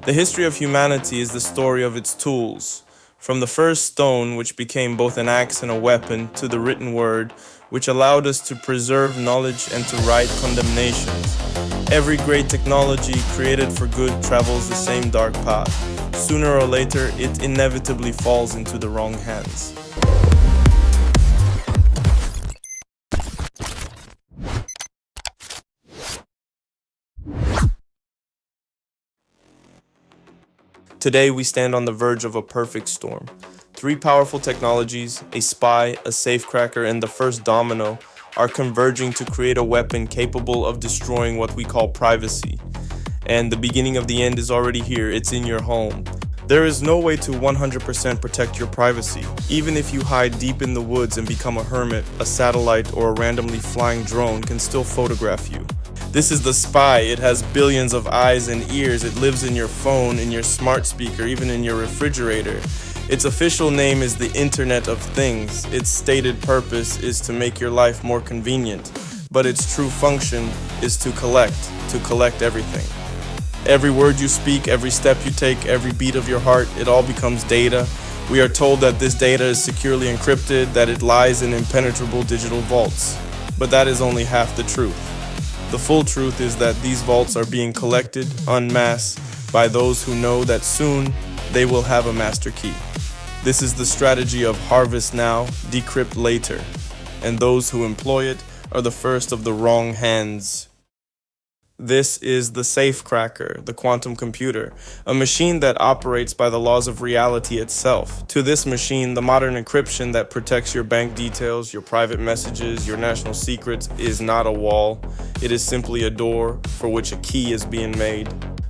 The history of humanity is the story of its tools, from the first stone, which became both an axe and a weapon, to the written word, which allowed us to preserve knowledge and to write condemnations. Every great technology created for good travels the same dark path. Sooner or later, it inevitably falls into the wrong hands. Today, we stand on the verge of a perfect storm. Three powerful technologies, a spy, a safecracker, and the first domino, are converging to create a weapon capable of destroying what we call privacy. And the beginning of the end is already here. It's in your home. There is no way to 100% protect your privacy. Even if you hide deep in the woods and become a hermit, a satellite or a randomly flying drone can still photograph you. This is the spy. It has billions of eyes and ears. It lives in your phone, in your smart speaker, even in your refrigerator. Its official name is the Internet of Things. Its stated purpose is to make your life more convenient. But its true function is to collect everything. Every word you speak, every step you take, every beat of your heart, it all becomes data. We are told that this data is securely encrypted, that it lies in impenetrable digital vaults. But that is only half the truth. The full truth is that these vaults are being collected en masse by those who know that soon they will have a master key. This is the strategy of harvest now, decrypt later, and those who employ it are the first of the wrong hands. This is the safecracker, the quantum computer, a machine that operates by the laws of reality itself. To this machine, the modern encryption that protects your bank details, your private messages, your national secrets is not a wall. It is simply a door for which a key is being made.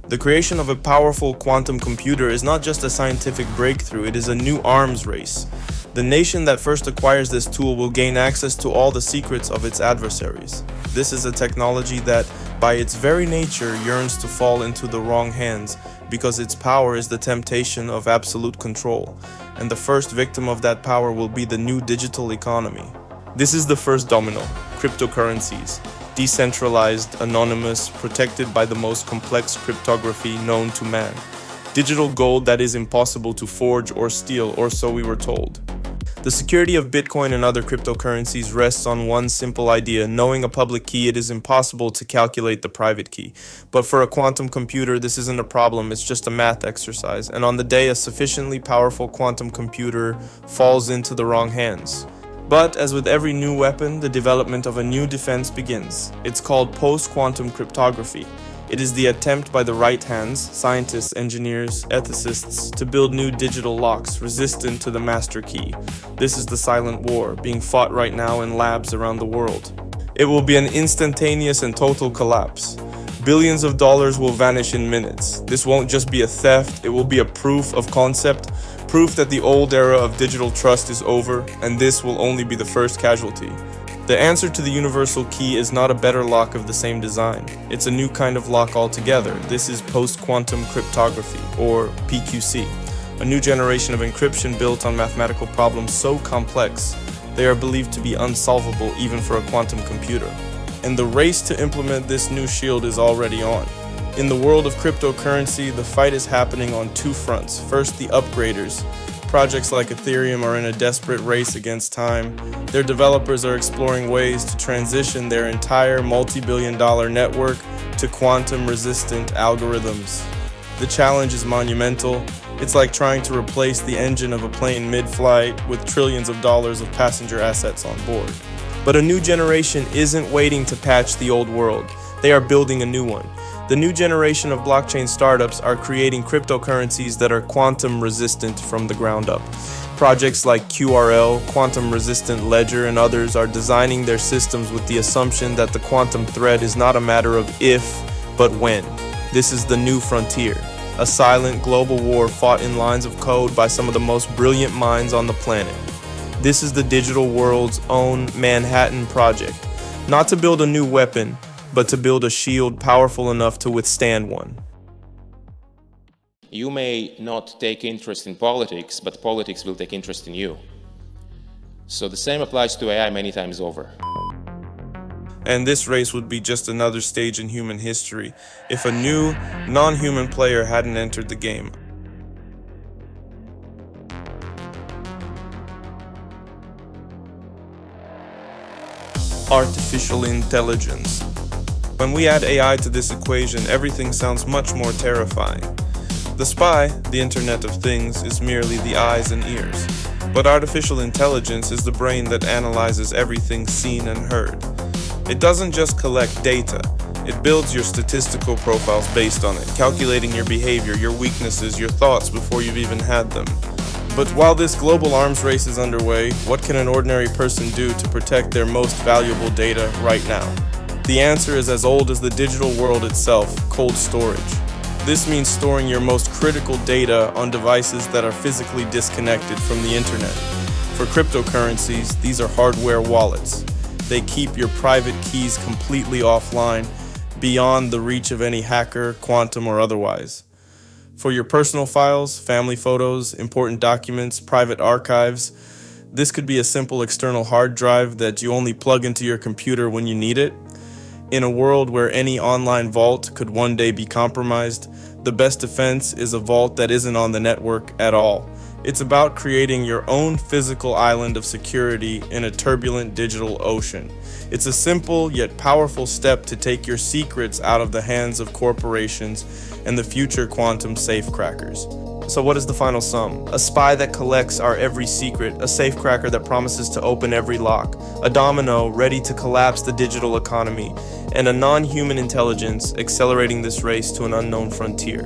The creation of a powerful quantum computer is not just a scientific breakthrough, it is a new arms race. The nation that first acquires this tool will gain access to all the secrets of its adversaries. This is a technology that, by its very nature, yearns to fall into the wrong hands because its power is the temptation of absolute control, and the first victim of that power will be the new digital economy. This is the first domino, cryptocurrencies. Decentralized, anonymous, protected by the most complex cryptography known to man. Digital gold that is impossible to forge or steal, or so we were told. The security of Bitcoin and other cryptocurrencies rests on one simple idea. Knowing a public key, it is impossible to calculate the private key. But for a quantum computer, this isn't a problem, it's just a math exercise. And on the day a sufficiently powerful quantum computer falls into the wrong hands. But as with every new weapon, the development of a new defense begins. It's called post-quantum cryptography. It is the attempt by the right hands, scientists, engineers, ethicists, to build new digital locks resistant to the master key. This is the silent war being fought right now in labs around the world. It will be an instantaneous and total collapse. Billions of dollars will vanish in minutes. This won't just be a theft, it will be a proof of concept, proof that the old era of digital trust is over, and this will only be the first casualty. The answer to the universal key is not a better lock of the same design. It's a new kind of lock altogether. This is post-quantum cryptography, or PQC, a new generation of encryption built on mathematical problems so complex they are believed to be unsolvable even for a quantum computer. And the race to implement this new shield is already on. In the world of cryptocurrency, the fight is happening on two fronts. First, the upgraders. Projects like Ethereum are in a desperate race against time. Their developers are exploring ways to transition their entire multi-billion-dollar network to quantum-resistant algorithms. The challenge is monumental. It's like trying to replace the engine of a plane mid-flight with trillions of dollars of passenger assets on board. But a new generation isn't waiting to patch the old world. They are building a new one. The new generation of blockchain startups are creating cryptocurrencies that are quantum resistant from the ground up. Projects like QRL, Quantum Resistant Ledger, and others are designing their systems with the assumption that the quantum threat is not a matter of if, but when. This is the new frontier, a silent global war fought in lines of code by some of the most brilliant minds on the planet. This is the digital world's own Manhattan Project, not to build a new weapon, but to build a shield powerful enough to withstand one. You may not take interest in politics, but politics will take interest in you. So the same applies to AI many times over. And this race would be just another stage in human history if a new, non-human player hadn't entered the game. Artificial intelligence. When we add AI to this equation, everything sounds much more terrifying. The spy, the Internet of Things, is merely the eyes and ears. But artificial intelligence is the brain that analyzes everything seen and heard. It doesn't just collect data, it builds your statistical profiles based on it, calculating your behavior, your weaknesses, your thoughts before you've even had them. But while this global arms race is underway, what can an ordinary person do to protect their most valuable data right now? The answer is as old as the digital world itself: cold storage. This means storing your most critical data on devices that are physically disconnected from the internet. For cryptocurrencies, these are hardware wallets. They keep your private keys completely offline, beyond the reach of any hacker, quantum or otherwise. For your personal files, family photos, important documents, private archives, this could be a simple external hard drive that you only plug into your computer when you need it. In a world where any online vault could one day be compromised, the best defense is a vault that isn't on the network at all. It's about creating your own physical island of security in a turbulent digital ocean. It's a simple yet powerful step to take your secrets out of the hands of corporations and the future quantum safecrackers. So what is the final sum? A spy that collects our every secret, a safecracker that promises to open every lock, a domino ready to collapse the digital economy, and a non-human intelligence accelerating this race to an unknown frontier.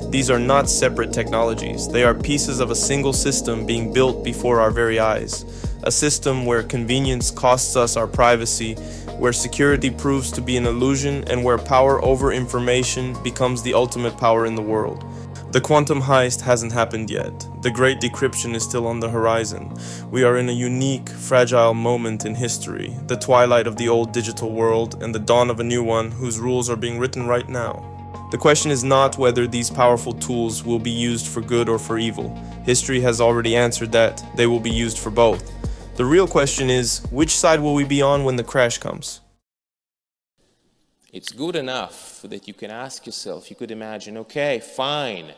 These are not separate technologies. They are pieces of a single system being built before our very eyes. A system where convenience costs us our privacy, where security proves to be an illusion, and where power over information becomes the ultimate power in the world. The quantum heist hasn't happened yet. The great decryption is still on the horizon. We are in a unique, fragile moment in history, the twilight of the old digital world and the dawn of a new one whose rules are being written right now. The question is not whether these powerful tools will be used for good or for evil. History has already answered that they will be used for both. The real question is, which side will we be on when the crash comes? It's good enough that you can ask yourself, you could imagine, okay, fine.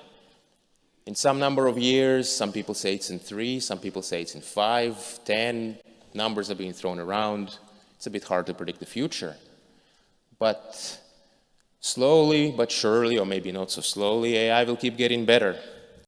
In some number of years, some people say it's in 3, some people say it's in 5, 10, numbers are being thrown around. It's a bit hard to predict the future. But slowly but surely, or maybe not so slowly, AI will keep getting better.